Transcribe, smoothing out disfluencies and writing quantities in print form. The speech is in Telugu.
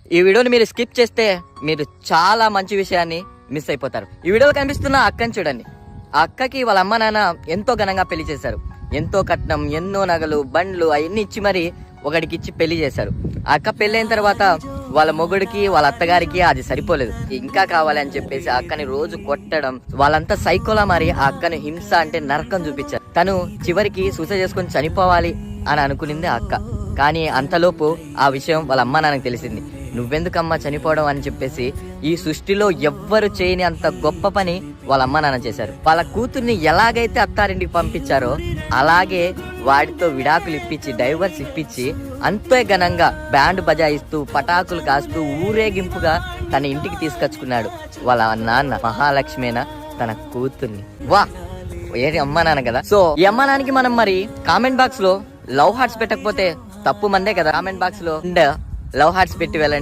ఈ వీడియోని మీరు స్కిప్ చేస్తే మీరు చాలా మంచి విషయాన్ని మిస్ అయిపోతారు. ఈ వీడియోలో కనిపిస్తున్న అక్కని చూడండి. ఆ అక్కకి వాళ్ళ అమ్మ నాన్న ఎంతో ఘనంగా పెళ్లి చేశారు. ఎంతో కట్నం, ఎన్నో నగలు, బండ్లు అవన్నీ ఇచ్చి మరి ఒకడికి ఇచ్చి పెళ్లి చేశారు. ఆ అక్క పెళ్ళైన తర్వాత వాళ్ళ మొగుడికి వాళ్ళ అత్తగారికి అది సరిపోలేదు. ఇంకా కావాలి అని చెప్పేసి ఆ అక్కని రోజు కొట్టడం, వాళ్ళంతా సైకోలా మారి ఆ అక్కని హింస అంటే నరకం చూపించారు. తను చివరికి సూసైడ్ చేసుకొని చనిపోవాలి అని అనుకునింది ఆ అక్క. కానీ అంతలోపు ఆ విషయం వాళ్ళ అమ్మ నాన్నకి తెలిసింది. నువ్వెందుకమ్మా చనిపోవడం అని చెప్పేసి ఈ సృష్టిలో ఎవ్వరు చేయని అంత గొప్ప పని వాళ్ళ అమ్మ నాన్న చేశారు. వాళ్ళ కూతుర్ని ఎలాగైతే అత్తారింటికి పంపించారో అలాగే వాడితో విడాకులు ఇప్పించి, డైవర్స్ ఇప్పించి అంతే ఘనంగా బ్యాండ్ బజాయిస్తూ, పటాకులు కాస్తూ ఊరేగింపుగా తన ఇంటికి తీసుకొచ్చుకున్నాడు వాళ్ళ నాన్న. మహాలక్ష్మేన తన కూతుర్ని. వా ఏది అమ్మ నాన్న కదా. సో ఈ అమ్మ నాన్నకి మనం మరి కామెంట్ బాక్స్ లో లవ్ హార్ట్స్ పెట్టకపోతే తప్పు మందే కదా. కామెంట్ బాక్స్ లో లవ్ హార్ట్స్ పెట్టి వెళ్ళండి.